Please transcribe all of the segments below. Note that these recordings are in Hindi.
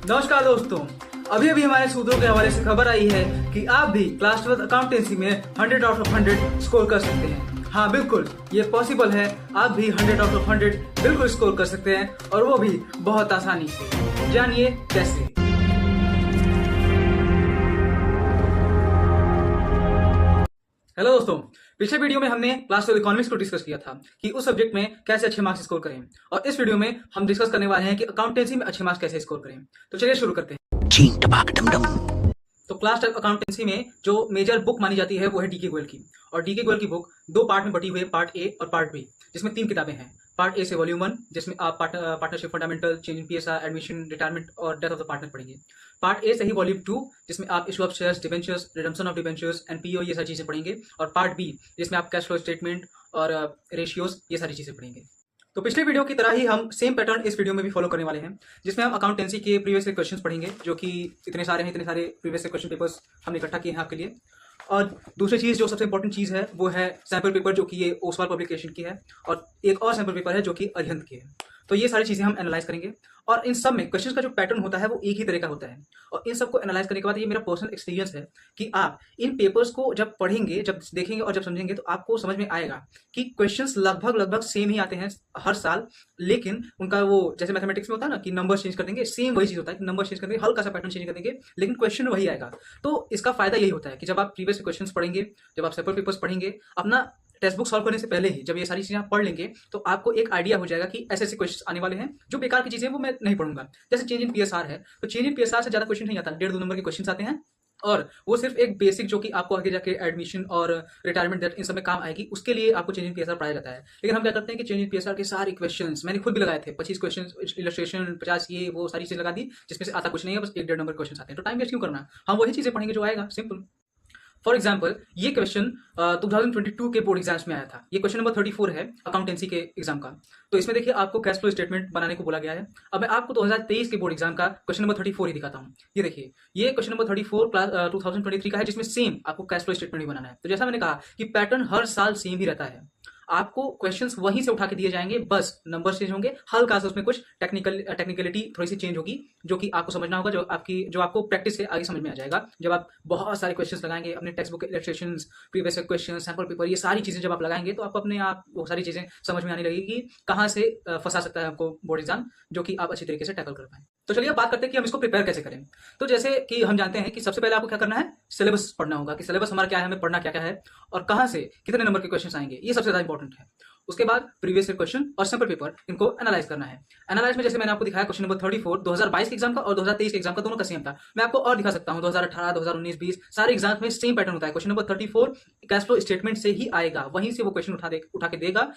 नमस्कार दोस्तों। अभी अभी हमारे सूत्रों के हवाले से खबर आई है कि आप भी क्लास 12 अकाउंटेंसी में 100 आउट ऑफ 100 स्कोर कर सकते हैं। हाँ बिल्कुल, ये पॉसिबल है। आप भी 100 आउट ऑफ 100 बिल्कुल स्कोर कर सकते हैं, और वो भी बहुत आसानी से। जानिए कैसे। हेलो दोस्तों, पिछले वीडियो में हमने क्लास 12 इकोनॉमिक्स को डिस्कस किया था कि उस सब्जेक्ट में कैसे अच्छे मार्क्स स्कोर करें, और इस वीडियो में हम डिस्कस करने वाले हैं कि अकाउंटेंसी में अच्छे मार्क्स कैसे स्कोर करें। तो चलिए शुरू करते हैं। तो क्लास 12 अकाउंटेंसी में जो मेजर बुक मानी जाती है वो है डीके गोयल की, और डीके गोयल की बुक दो पार्ट में बटी हुई है, पार्ट ए और पार्ट बी, जिसमें 3 किताबें हैं। पार्ट ए से वॉल्यूम 1, जिसमें आप partnership fundamental, change in PSR, admission, retirement और डेथ ऑफ द पार्टनर पढ़ेंगे। पार्ट ए से ही वॉल्यूम 2, जिसमें आप issue of shares, debentures, redemption of debentures, NPO, ये सारी चीजें पढ़ेंगे। और पार्ट बी, जिसमें आप कैश फ्लो स्टेटमेंट और रेशियोज, ये सारी चीजें पढ़ेंगे। तो पिछले वीडियो की तरह ही हम सेम पैटर्न इस वीडियो में भी फॉलो करने वाले हैं, जिसमें हम अकाउंटेंसी के प्रीवियस क्वेश्चंस पढ़ेंगे, जो कि इतने सारे प्रीवियस क्वेश्चन पेपर्स हमने इकट्ठा किए हैं आपके लिए। और दूसरी चीज़, जो सबसे इंपॉर्टेंट चीज़ है, वो है सैम्पल पेपर, जो कि ये ओसवाल पब्लिकेशन की है, और एक और सैम्पल पेपर है जो कि अरिहंत की है। तो ये सारी चीज़ें हम एनालाइज करेंगे, और इन सब में क्वेश्चन का जो पैटर्न होता है वो एक ही तरह का होता है। और इन सबको एनालाइज करने के बाद ये मेरा पर्सनल एक्सपीरियंस है कि आप इन पेपर्स को जब पढ़ेंगे, जब देखेंगे और जब समझेंगे, तो आपको समझ में आएगा कि क्वेश्चंस लगभग सेम ही आते हैं हर साल, लेकिन उनका वो जैसे मैथमेटिक्स में होता है ना कि नंबर चेंज कर देंगे, सेम वही चीज़ होता है कि नंबर चेंज कर देंगे, हल्का सा पैटर्न चेंज कर देंगे, लेकिन क्वेश्चन वही आएगा। तो इसका फायदा यही होता है कि जब आप प्रीवियस क्वेश्चन पढ़ेंगे, जब आप सेपरेट पेपर्स पढ़ेंगे, अपना टेक्स्ट बुक सॉल्व करने से पहले ही जब ये सारी चीजें आप पढ़ लेंगे, तो आपको एक आइडिया हो जाएगा कि ऐसे ऐसे क्वेश्चन आने वाले हैं। जो बेकार की चीजें वो मैं नहीं पढ़ूंगा। जैसे चेंज इन पीएसआर है, तो चेंज इन पीएसआर से ज्यादा क्वेश्चन नहीं आता, 1.5-2 नंबर के क्वेश्चन आते हैं, और वो सिर्फ एक बेसिक, जो कि आपको आगे जाके एडमिशन और रिटायरमेंट डेट इन सब में काम आएगी, उसके लिए आपको चेंज इन पीएसआर पढ़ाया जाता है। लेकिन हम क्या करते हैं कि चेंज इन पीएसआर के सारे क्वेश्चंस मैंने खुद भी लगाए थे, 25 क्वेश्चन, इलस्ट्रेशन 50, ये वो सारी चीजें लगा दी, जिसमें से आता कुछ नहीं है, बस 1-1.5 नंबर क्वेश्चन आते हैं। तो टाइम वेस्ट क्यों करना, हम वही चीजें पढ़ेंगे जो आएगा, सिंपल। फॉर एग्जाम्पल, ये क्वेश्चन 2022 के बोर्ड एग्जाम्स में आया था। ये क्वेश्चन नंबर 34 है अकाउंटेंसी के एग्जाम का। तो इसमें देखिए आपको कैश फ्लो स्टेटमेंट बनाने को बोला गया है। अब मैं आपको 2023 के बोर्ड एग्जाम का क्वेश्चन नंबर 34 ही दिखाता हूँ। ये देखिए, ये क्वेश्चन नंबर 34 क्लास 2023 का है, जिसमें सेम आपको कैश फ्लो स्टेटमेंट ही बनाना है। तो जैसा मैंने कहा कि पैटर्न हर साल सेम ही रहता है, आपको क्वेश्चंस वहीं से उठा के दिए जाएंगे, बस नंबर चेंज होंगे, हल्का सा उसमें कुछ टेक्निकलिटी थोड़ी सी चेंज होगी, जो कि आपको समझना होगा, जो आपको प्रैक्टिस से आगे समझ में आ जाएगा। जब आप बहुत सारे क्वेश्चंस लगाएंगे, अपने text book illustrations, previous question, sample paper, ये सारी चीजें जब आप लगाएंगे, तो आपको अपने आप वो सारी चीजें समझ में आने लगेगी कि कहाँ से फंसा सकता है आपको बोर्ड एग्जाम, जो कि आप अच्छी तरीके से टैकल कर पाए। तो चलिए अब बात करते हैं कि हम इसको प्रिपेयर कैसे करें। तो जैसे कि हम जानते हैं कि सबसे पहले आपको क्या करना है, सिलेबस पढ़ना होगा कि सिलेबस हमारा क्या है, हमें पढ़ना क्या क्या है, और कहाँ से कितने नंबर के क्वेश्चन आएंगे, ये सबसे ज्यादा इंपॉर्टेंट है। उसके बाद प्रीवियस क्वेश्चन और सैंपल पेपर, इनको एनालाइज करना है। एनालाइज में जैसे मैंने आपको दिखाया क्वेश्चन नंबर 34 2022 के एग्जाम का और 2023 के एग्जाम का, दोनों का सेम था। मैं आपको और दिखा सकता हूं, 2018, 2019, 20 सारे एग्जाम में सेम पैटर्न होता है। Question number 34 cash flow statement से ही आएगा, वहीं से वो क्वेश्चन उठा के देगा।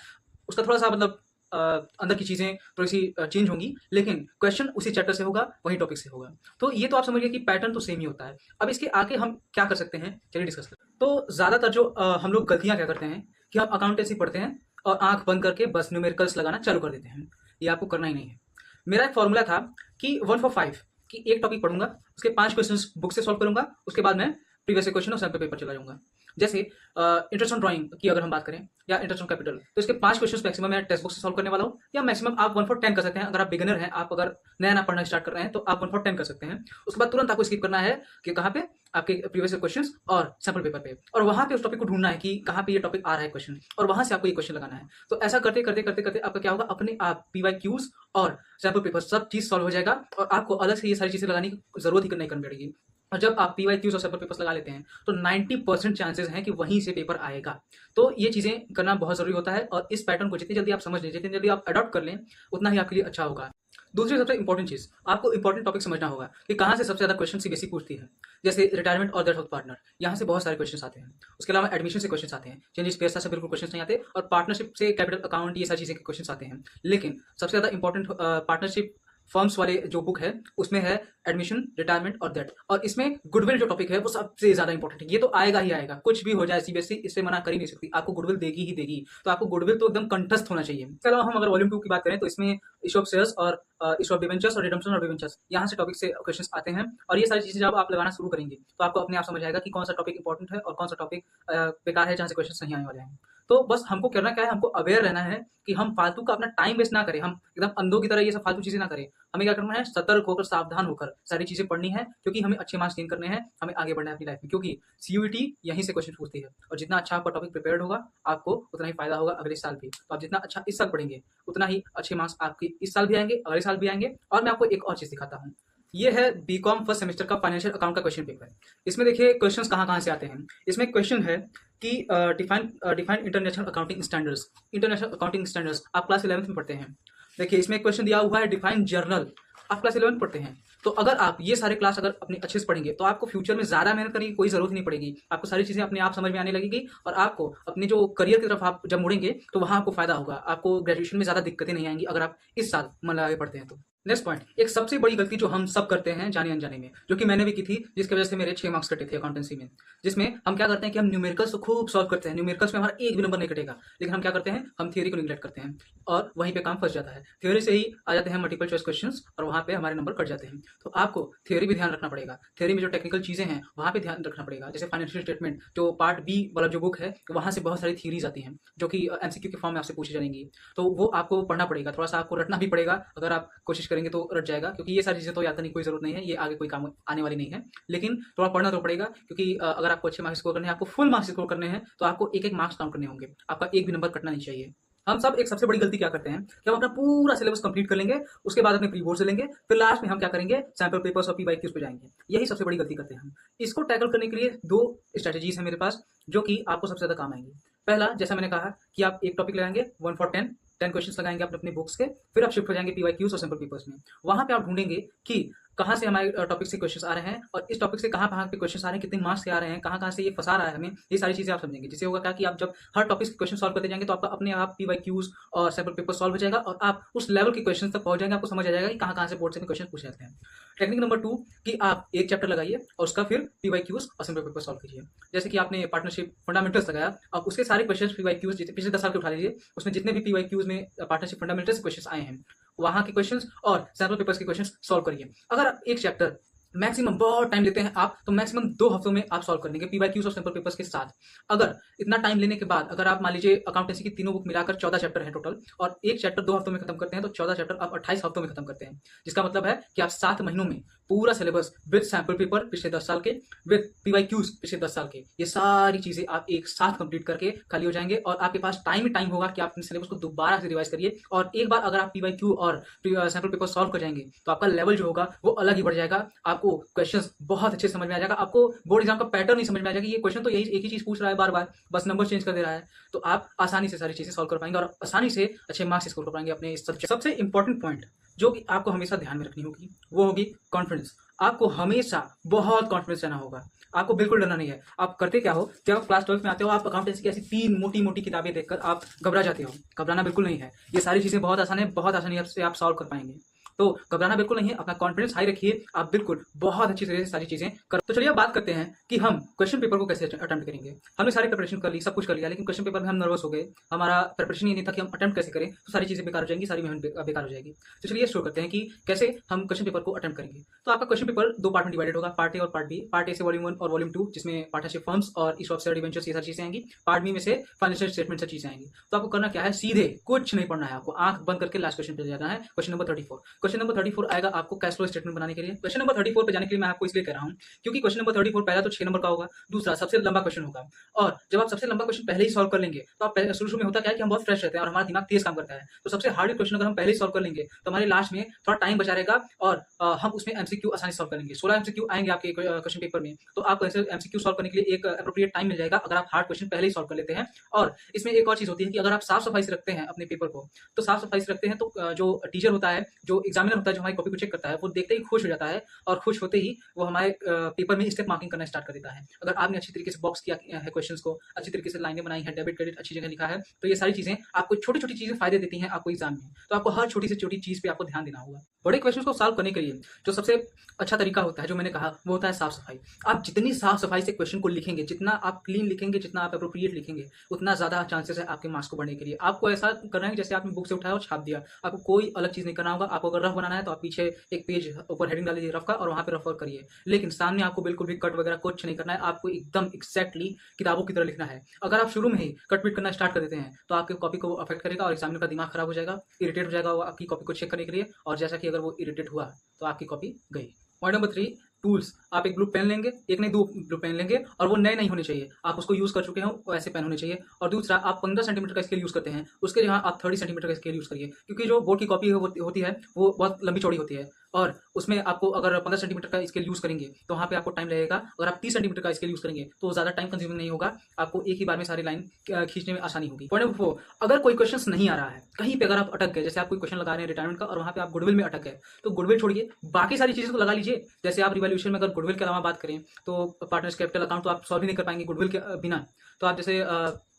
उसका थोड़ा सा मतलब अंदर की चीजें थोड़ी सी चेंज होंगी, लेकिन क्वेश्चन उसी चैप्टर से होगा, वही टॉपिक से होगा। तो ये तो आप समझिए कि पैटर्न तो सेम ही होता है। अब इसके आगे हम क्या कर सकते हैं, चलिए डिस्कस करते हैं। तो ज्यादातर जो हम लोग गलतियां क्या करते हैं कि हम अकाउंटेंसी पढ़ते हैं और आंख बंद करके बस न्यूमेरिकल्स लगाना चालू कर देते हैं। ये आपको करना ही नहीं है। मेरा एक फॉर्मूला था कि 1 for 5, कि एक टॉपिक पढ़ूंगा, उसके 5 क्वेश्चंस बुक से सॉल्व करूंगा, उसके बाद मैं प्रीवियस क्वेश्चन और सैंपल पेपर चला जाऊंगा। जैसे इंटरेस्ट ऑन ड्राइंग की अगर हम बात करें, या इंटरेस्ट ऑन कैपिटल, तो इसके 5 क्वेश्चंस मैक्सिमम मैं टेक्स्ट बुक से सॉल्व करने वाला हूं, या मैक्सिमम आप 1 for 10 कर सकते हैं। अगर आप बिगिनर हैं, आप अगर नया पढ़ना स्टार्ट कर रहे हैं, तो आप 1 for 10 कर सकते हैं। उसके बाद तुरंत आपको स्किप करना है कि कहाँ पे, आपके प्रीवियस क्वेश्चंस और सैंपल पेपर पे, और वहां पे उस टॉपिक को ढूंढना है कि कहाँ पे ये टॉपिक आ रहा है क्वेश्चन, और वहां से आपको ये क्वेश्चन लगाना है। तो ऐसा करते करते करते करते आपका क्या होगा, अपने आप PYQs और सैंपल पेपर सब चीज सॉल्व हो जाएगा, और आपको अलग से ये सारी चीजें लगाने की जरूरत ही नहीं करनी पड़ेगी। और जब आप PYQs और सैंपल पेपर्स लगा लेते हैं, तो 90% चांसेस हैं कि वहीं से पेपर आएगा। तो ये चीजें करना बहुत जरूरी होता है, और इस पैटर्न को जितनी जल्दी आप समझ लें, जितनी जल्दी आप अडॉप्ट कर लें, उतना ही आपके लिए अच्छा होगा। दूसरी सबसे इंपॉर्टेंट चीज, आपको इंपॉर्टेंट टॉपिक समझना होगा कि कहाँ से सबसे ज्यादा क्वेश्चन सीबीएसई पूछती है। जैसे रिटायरमेंट और डेथ ऑफ पार्टनर, यहाँ से बहुत सारे क्वेश्चन आते हैं। उसके अलावा एडमिशन से क्वेश्चन आते हैं, चेंजेस पेयर्स से बिल्कुल क्वेश्चन नहीं आते, और पार्टनरशिप से कैपिटल अकाउंट, ये सारी चीजें के क्वेश्चन आते हैं। लेकिन सबसे ज्यादा इंपॉर्टेंट पार्टनरशिप फर्म्स वाले जो बुक है, उसमें है एडमिशन, रिटायरमेंट और डेट, और इसमें गुडविल जो टॉपिक है वो सबसे ज्यादा इंपॉर्टेंट है। ये तो आएगा ही आएगा, कुछ भी हो जाए सीबीएसई इससे मना कर ही नहीं सकती, आपको गुडविल देगी ही देगी। तो आपको गुडविल तो एकदम कंठस्थ होना चाहिए। इसके अलावा हम अगर वॉल्यूम 2 की बात करें, तो इसमें इशू ऑफ शेयर्स और इशू ऑफ डिबेंचर्स और रिडम्पशन ऑफ डिबेंचर्स, यहाँ से टॉपिक से क्वेश्चन आते हैं। और ये सारी चीजें जब आप लगाना शुरू करेंगे, तो आपको अपने आप समझ आएगा कि कौन सा टॉपिक इंपॉर्टेंट है और कौन सा टॉपिक बेकार है, जहाँ से क्वेश्चन नहीं आने वाले हैं। तो बस हमको करना क्या है, हमको अवेयर रहना है कि हम फालतू का अपना टाइम वेस्ट ना करें, हम एकदम अंधों की तरह ये सब फालतू चीजें ना करें। हमें क्या करना है, सतर्क होकर सावधान होकर सारी चीजें पढ़नी है, क्योंकि हमें अच्छे मार्क्स गेन करने हैं, हमें आगे बढ़ना है अपनी लाइफ में, क्योंकि सीयूईटी यहीं से क्वेश्चन पूछती है। और जितना अच्छा आपका टॉपिक प्रिपेयर्ड होगा, आपको उतना ही फायदा होगा अगले साल भी। तो आप जितना अच्छा इस साल पढ़ेंगे, उतना ही अच्छे मार्क्स आपके इस साल भी आएंगे, अगले साल भी आएंगे। और मैं आपको एक और चीज दिखाता हूँ। ये है बीकॉम फर्स्ट सेमेस्टर का फाइनेंशियल अकाउंट का क्वेश्चन पेपर। इसमें देखिए क्वेश्चंस कहाँ कहाँ से आते हैं। इसमें क्वेश्चन है कि define international accounting standards. International accounting standards आप क्लास 11th में पढ़ते हैं। देखिए इसमें क्वेश्चन दिया हुआ है डिफाइन जर्नल, आप क्लास 11th पढ़ते हैं। तो अगर आप ये सारे क्लास अगर अपने अच्छे से पढ़ेंगे, तो आपको फ्यूचर में ज्यादा मेहनत करने की कोई जरूरत नहीं पड़ेगी। आपको सारी चीजें अपने आप समझ में आने लगेगी, और आपको अपने जो करियर की तरफ आप जब मुड़ेंगे, तो वहां आपको फायदा होगा। आपको ग्रेजुएशन में ज्यादा दिक्कतें नहीं आएंगी अगर आप इस साल मन लगा के पढ़ते हैं तो। नेक्स्ट पॉइंट, एक सबसे बड़ी गलती जो हम सब करते हैं जाने अनजाने में, जो कि मैंने भी की थी, जिसकी वजह से मेरे 6 मार्क्स कटे थे अकाउंटेंसी में। जिसमें हम क्या करते हैं कि हम न्यूमेरिकल्स को खूब सॉल्व करते हैं, न्यूमेरिकल्स में हमारा एक भी नंबर नहीं कटेगा, लेकिन हम क्या करते हैं, हम थियरी को निगलेक्ट करते हैं, और वहीं पे काम फंस जाता है। थ्योरी से ही आ जाते हैं मल्टीपल चॉइस क्वेश्चंस, और वहां पे हमारे नंबर कट जाते हैं। तो आपको थ्योरी भी ध्यान रखना पड़ेगा, थ्योरी में जो टेक्निकल चीजें हैं वहां पे ध्यान रखना पड़ेगा। जैसे फाइनेंशियल स्टेटमेंट जो पार्ट बी वाला जो बुक है, वहां से बहुत सारी थ्योरीज आती हैं जो कि एमसीक्यू के फॉर्म में आपसे पूछी जाएंगी। तो वो आपको पढ़ना पड़ेगा, थोड़ा सा आपको रटना भी पड़ेगा। अगर आप कोशिश करेंगे तो रट जाएगा, क्योंकि ये सारी चीजें तो याद करने की कोई जरूरत नहीं है, ये आगे कोई काम आने वाली नहीं है। लेकिन थोड़ा पढ़ना तो पड़ेगा, क्योंकि अगर आपको अच्छे मार्क्स स्कोर करने हैं, आपको फुल मार्क्स स्कोर करने हैं, तो आपको एक एक मार्क्स काउंट करने होंगे, आपका एक भी नंबर कटना नहीं चाहिए। हम सब एक सबसे बड़ी गलती क्या करते हैं कि हम अपना पूरा सिलेबस कंप्लीट कर लेंगे, उसके बाद अपने प्री बोर्ड से लेंगे, फिर लास्ट में हम क्या करेंगे, सैंपल पेपर्स और पीवाईक्यूज पे जाएंगे। यही सबसे बड़ी गलती करते हैं हम। इसको टैकल करने के लिए 2 स्ट्रेटेजीज हैं मेरे पास, जो कि आपको सबसे ज्यादा काम आएंगी। पहला, जैसा मैंने कहा कि आप एक टॉपिक लगाएंगे 1 for 10 क्वेश्चंस लगाएंगे अपने अपने बुक्स के, फिर आप शिफ्ट हो जाएंगे पीवाईक्यूज और सैंपल पेपर्स में। वहां पे आप ढूंढेंगे कि कहाँ से हमारे टॉपिक से क्वेश्चंस आ रहे हैं, और इस टॉपिक से कहाँ पे क्वेश्चंस आ रहे हैं, कितने मार्क्स से आ रहे हैं, कहाँ कहाँ से ये फंसा रहा है हमें, ये सारी चीजें आप समझेंगे। जिससे होगा क्या कि आप जब हर टॉपिक के क्वेश्चन सॉल्व करते जाएंगे, तो आपका अपने आप पीवाईक्यूज और सैंपल पेपर सॉल्व हो जाएगा, और आप उस लेवल के क्वेश्चन तक पहुंच जाएंगे। आपको समझ आ जाएगा कि कहाँ कहाँ से बोर्ड से क्वेश्चन पूछे जाते हैं। टेक्निक नंबर 2 कि आप एक चैप्टर लगाइए और उसका फिर पीवाईक्यूज और सैंपल पेपर सॉल्व कीजिए। जैसे कि आपने पार्टनरशिप फंडामेंटल्स लगाया, अब उसके सारे क्वेश्चन पीवाईक्यूज पिछले 10 साल के उठा लीजिए, उसमें जितने भी पीवाईक्यूज में पार्टनरशिप फंडामेंटल्स क्वेश्चन आए हैं, वहां के क्वेश्चंस और सैंपल पेपर्स के क्वेश्चंस सॉल्व करिए। अगर आप एक चैप्टर मैक्सिमम बहुत टाइम लेते हैं आप, तो मैक्सिमम 2 हफ्तों में आप सॉल्व कर देंगे पीवाईक्यूज और सैंपल पेपर्स के साथ। अगर इतना टाइम लेने के बाद अगर आप मान लीजिए अकाउंटेंसी की तीनों बुक मिलाकर 14 चैप्टर है टोटल, और एक चैप्टर 2 हफ्तों में खत्म करते हैं, तो 14 चैप्टर आप 28 हफ्तों में खत्म करते हैं। जिसका मतलब है कि आप 7 महीनों में पूरा सिलेबस विद सैंपल पेपर पिछले 10 साल के, विद पीवाईक्यूज पिछले 10 साल के, ये सारी चीजें आप एक साथ कंप्लीट करके खाली हो जाएंगे, और आपके पास टाइम ही टाइम होगा कि आप अपने सिलेबस को दोबारा से रिवाइज करिए। और एक बार अगर आप पीवाईक्यू और सैंपल पेपर सॉल्व कर जाएंगे, तो आपका लेवल जो होगा वो अलग ही बढ़ जाएगा। आपको क्वेश्चंस बहुत अच्छे समझ में आ जाएगा, आपको बोर्ड एग्जाम का पैटर्न नहीं समझ में आ जाएगा, ये क्वेश्चन तो यही एक ही चीज पूछ रहा है बार बार, बस नंबर चेंज कर दे रहा है। तो आप आसानी से सारी चीजें सॉल्व कर पाएंगे, और आसानी से अच्छे मार्क्स स्कोर कर पाएंगे अपने इस सब्जेक्ट। सबसे इंपॉर्टेंट पॉइंट जो कि आपको हमेशा ध्यान में रखनी होगी, वो होगी कॉन्फिडेंस। आपको हमेशा बहुत कॉन्फिडेंस रहना होगा, आपको बिल्कुल डरना नहीं है। आप करते क्या हो, जब आप क्लास 12 में आते हो, आप अकाउंटेंसी की ऐसी 3 मोटी मोटी किताबें देखकर आप घबरा जाते हो। घबराना बिल्कुल नहीं है, ये सारी चीजें बहुत आसान है, बहुत आसानी से आप सॉल्व कर पाएंगे। तो घबराना बिल्कुल नहीं है, अपना कॉन्फिडेंस हाई रखिए, आप बिल्कुल बहुत अच्छी तरह से सारी चीजें कर। तो चलिए अब बात करते हैं कि हम क्वेश्चन पेपर को कैसे अटेम्प्ट करेंगे। हमने सारी प्रिपरेशन कर ली, सब कुछ कर लिया, लेकिन क्वेश्चन पेपर में हम नर्वस हो गए, हमारा प्रिपरेशन ही नहीं था कि हम अटेम्प्ट कैसे करें, तो सारी चीजें बेकार हो जाएंगी, सारी मेहनत बेकार हो जाएगी। तो चलिए शुरू करते हैं कि कैसे हम क्वेश्चन पेपर को अटेम्प्ट करेंगे। तो आपका क्वेश्चन पेपर 2 पार्ट में डिवाइडेड होगा, पार्ट ए और पार्ट बी। पार्ट ए से वॉल्यूम 1 और वॉल्यूम 2, जिसमें पार्टनरशिप फर्म्स और इशू ऑफ शेयर डिबेंचर्स ये सारी चीजें आएंगी। पार्ट बी में से फाइनेंशियल स्टेटमेंट से चीजें आएंगी। तो आपको करना क्या है, सीधे कुछ नहीं पढ़ना है, आपको आंख बंद करके लास्ट क्वेश्चन पे जाना है, क्वेश्चन नंबर 34। क्वेश्चन नंबर 34 आएगा आपको कैश फ्लो स्टेटमेंट बनाने के लिए। क्वेश्चन नंबर 34 पे जाने के लिए मैं आपको इसलिए कह रहा हूं, क्योंकि क्वेश्चन नंबर 34 पहला तो 6 नंबर का होगा, दूसरा सबसे लंबा क्वेश्चन होगा, और जब आप सबसे लंबा क्वेश्चन पहले ही सॉल्व कर लेंगे, तो आप शुरू में होता क्या है कि हम बहुत फ्रेश रहते हैं और हमारा दिमाग तेज काम करता है। तो सबसे हार्ड क्वेश्चन अगर हम पहले ही सॉल्व कर लेंगे, तो हमारे लास्ट में थोड़ा टाइम बचा रहेगा, और हम उसमें एमसीक्यू आसानी सॉल्व करेंगे। 16 एमसीक्यू आएंगे आपके क्वेश्चन पेपर में, तो आपको एमसीक्यू सॉल्व करने के लिए एक अप्रोप्रिएट टाइम मिल जाएगा अगर आप हार्ड क्वेश्चन पहले ही सॉल्व कर लेते हैं। और इसमें एक और चीज होती है कि अगर आप साफ सफाई से रखते हैं अपने पेपर को, तो साफ सफाई से रखते हैं, तो जो टीचर होता है, जो एग्जामिनर होता है, जो हमारी कॉपी को चेक करता है, वो देखते ही खुश हो जाता है, और खुश होते ही वो हमारे पेपर में स्टेप मार्किंग करना स्टार्ट कर देता है। अगर आपने अच्छी तरीके से बॉक्स किया है क्वेश्चंस को, अच्छी तरीके से लाइनें बनाई है, डेबिट क्रेडिट अच्छी जगह लिखा है, तो ये सारी चीजें आपको छोटी छोटी चीजें फायदे देती हैं आपको एग्जाम में। तो आपको हर छोटी से छोटी चीज पे आपको ध्यान देना होगा। बड़े क्वेश्चन को सॉल्व करने के लिए जो सबसे अच्छा तरीका होता है, जो मैंने कहा, वो होता है साफ सफाई। आप जितनी साफ सफाई से क्वेश्चन को लिखेंगे, जितना आप क्लीन लिखेंगे, जितना आप अप्रोप्रिएट लिखेंगे, उतना ज्यादा चांसेस है आपके मार्क्स को बढ़ने के लिए। आपको ऐसा करना है जैसे आपने बुक से उठाया और छाप दिया, आपको कोई अलग चीज नहीं करना होगा। आपको अगर अगर रफ बनाना है तो आप पीछे एक पेज ऊपर हेडिंग डाल दीजिए रफ का और वहाँ पे रफ वर्क करिए, लेकिन सामने आपको बिल्कुल भी कट वगैरह कुछ नहीं करना है, आपको एकदम एक्जैक्टली किताबों की तरह लिखना है। अगर आप शुरू में ही कट पीट करना स्टार्ट कर देते हैं तो आपकी कॉपी को अफेक्ट करेगा और एग्जामिनर का दिमाग खराब हो जाएगा, इरिटेट हो जाएगा वो आपकी कॉपी को चेक करने के लिए, और जैसा कि अगर वो इरिटेट हुआ तो आपकी कॉपी गई। Point number 3, tools. आप एक ब्लू पेन लेंगे, एक नहीं 2 ब्लू पेन लेंगे, और वो नए नहीं होने चाहिए, आप उसको यूज़ कर चुके हो वैसे पेन होने चाहिए। और दूसरा, आप 15 सेंटीमीटर का स्केल यूज़ करते हैं, उसके जहाँ आप 30 सेंटीमीटर का स्केल यूज़ करिए, क्योंकि जो बोर्ड की कॉपी होती है वो बहुत लंबी चौड़ी होती है, और उसमें आपको अगर 15 सेंटीमीटर का स्केल यूज़ करेंगे तो वहाँ पे आपको टाइम लगेगा। अगर आप 30 सेंटीमीटर का स्केल यूज़ करेंगे तो ज़्यादा टाइम कंज्यूमिंग नहीं होगा, आपको एक ही बार में सारी लाइन खींचने में आसानी होगी। पॉइंट नंबर 4, अगर कोई क्वेश्चन नहीं आ रहा है, कहीं पे अगर आप अटक गए, जैसे आप कोई क्वेश्चन लगा रहे हैं रिटायरमेंट का और वहाँ पे आप गुडविल में अटक गए, तो गुडविल छोड़िए, बाकी सारी चीज़ें तो लगा लीजिए। जैसे आप रिवैल्यूएशन में अगर गुडविल के अलावा बात करें तो पार्टनर्स कैपिटल अकाउंट तो आप सॉल्व ही नहीं कर पाएंगे गुडविल के बिना। तो आप जैसे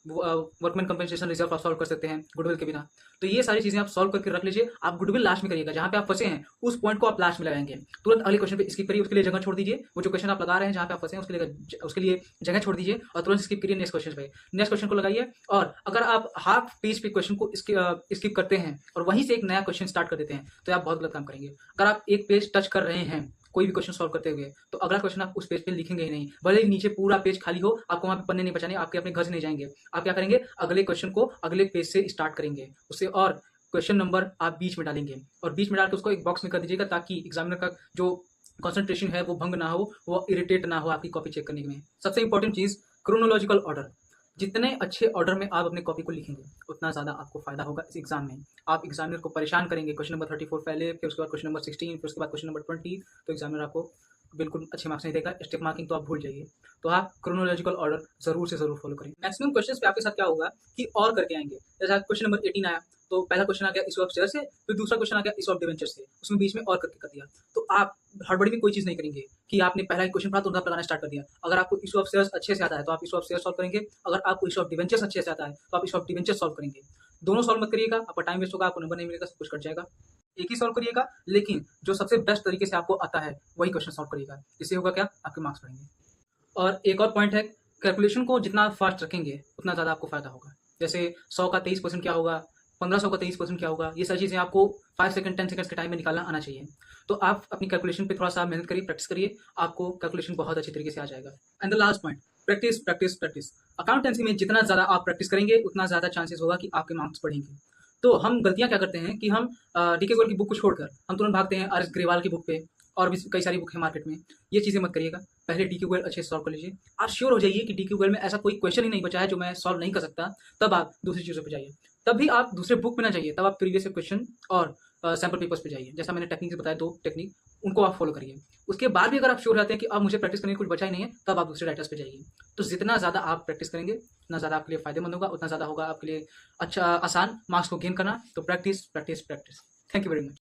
वर्कमैन कंपनसेशन रिजर्व आप सॉल्व कर सकते हैं गुडविल के बिना। तो ये सारी चीजें आप सॉल्व करके रख लीजिए। आप गुडविल लास्ट में करिएगा, जहां पे आप फंसे हैं उस पॉइंट को आप लास्ट में लगाएंगे। तुरंत अगले क्वेश्चन पे स्किप करिए, उसके लिए जगह छोड़ दीजिए। वो जो क्वेश्चन आप लगा रहे हैं जहां पे आप फंसे हैं उसके लिए जगह छोड़ दीजिए और तुरंत स्किप करिए नेक्स्ट क्वेश्चन पे। नेक्स्ट क्वेश्चन को लगाइए, और अगर आप हाफ पेज पे क्वेश्चन को स्किप करते हैं और वहीं से एक नया क्वेश्चन स्टार्ट कर देते हैं तो आप बहुत गलत काम करेंगे। अगर आप एक पेज टच कर रहे हैं कोई भी क्वेश्चन सॉल्व करते हुए, तो अगला क्वेश्चन आप उस पेज पे लिखेंगे ही नहीं, भले ही नीचे पूरा पेज खाली हो, आपको वहां पे पन्ने नहीं बचाने, आपके अपने घर से नहीं जाएंगे। आप क्या करेंगे, अगले क्वेश्चन को अगले पेज से स्टार्ट करेंगे उससे, और क्वेश्चन नंबर आप बीच में डालेंगे और बीच में डाल के उसको एक बॉक्स में कर दीजिएगा, ताकि एग्जामिनर का जो कंसंट्रेशन है वो भंग ना हो, वो इरिटेट ना हो आपकी कॉपी चेक करने में। सबसे इंपॉर्टेंट चीज, क्रोनोलॉजिकल ऑर्डर। जितने अच्छे ऑर्डर में आप अपने कॉपी को लिखेंगे उतना ज़्यादा आपको फायदा होगा इस एग्जाम में। आप एग्जामिनर को परेशान करेंगे, क्वेश्चन नंबर 34 पहले, फिर उसके बाद क्वेश्चन नंबर 16, फिर उसके बाद क्वेश्चन नंबर 20, तो एग्जामिनर आपको बिल्कुल अच्छे मार्क्स नहीं देगा। स्टेप मार्किंग तो आप भूल जाइए। तो आप क्रोनोलॉजिकल ऑर्डर जरूर से जरूर फॉलो करें। मैक्सिमम क्वेश्चंस पे आपके साथ क्या होगा कि और करके आएंगे। जैसे क्वेश्चन नंबर 18 आया तो पहला क्वेश्चन आ गया इशू ऑफ शेयर से, फिर दूसरा क्वेश्चन आ गया इशू ऑफ डिवेंचर से, उसमें बीच में और करके कर दिया। तो आप हड़बड़ी में कोई चीज़ नहीं करेंगे कि आपने पहला ही क्वेश्चन पढ़ा तुरंत लगाना स्टार्ट कर दिया। अगर आपको इशू ऑफ शेयर्स अच्छे से आता है तो आप इशू ऑफ शेयर सॉल्व करेंगे, अगर आपको इशू ऑफ डिवेंचर्स अच्छे से आता है तो आप इशू ऑफ डिवेंचर सॉल्व करेंगे। दोनों सॉल्व मत करिएगा, आपका टाइम वेस्ट होगा, आपको नंबर नहीं मिलेगा, सब कुछ कट जाएगा। एक ही सॉल्व करिएगा, लेकिन जो सबसे बेस्ट तरीके से आपको आता है वही क्वेश्चन सॉल्व करिएगा। इससे होगा क्या, आपके मार्क्स बढ़ेंगे। और एक और पॉइंट है, कैलकुलेशन को जितना फास्ट रखेंगे उतना ज़्यादा आपको फायदा होगा। जैसे 100 का 23% क्या होगा, 1500 का 23% क्या होगा, ये सारी चीज़ें आपको 5 सेकंड 10 सेकंड्स के टाइम में निकालना आना चाहिए। तो आप अपनी कैलकुलेशन पे थोड़ा सा मेहनत करिए, प्रैक्टिस करिए, आपको कैलकुलेशन बहुत अच्छी तरीके से आ जाएगा। And the last point, practice practice practice. Accountancy में जितना ज़्यादा आप प्रैक्टिस करेंगे उतना ज़्यादा चांसेस होगा कि आपके मार्क्स बढ़ेंगे। तो हम गलतियाँ क्या करते हैं कि हम डीके गोयल की बुक को छोड़कर हम तुरंत भागते हैं आर एस ग्रेवाल की बुक पे, और भी कई सारी बुक है मार्केट में। ये चीज़ें मत करिएगा, पहले डीके गोयल अच्छे से सॉल्व कर लीजिए। आप श्योर हो जाइए कि डीके गोयल में ऐसा कोई क्वेश्चन ही नहीं बचा है जो मैं सॉल्व नहीं कर सकता, तब आप दूसरी चीज़ों पे जाइए। तब भी आप दूसरे बुक में ना जाइए, तब आप प्रीवियस क्वेश्चन और सैम्पल पेपर्स पे जाइए। जैसा मैंने टेक्निक बताया 2 टेक्निक, उनको आप फॉलो करिए। उसके बाद भी अगर आप श्योर रहते हैं कि अब मुझे प्रैक्टिस करने की कुछ बचा ही नहीं है, तब आप दूसरे राइटर्स पे जाइए। तो जितना ज़्यादा आप प्रैक्टिस करेंगे उतना ज़्यादा आपके लिए फायदेमंद होगा, उतना ज़्यादा होगा आपके लिए अच्छा आसान मार्क्स को गेन करना। तो practice practice practice. Thank you very much.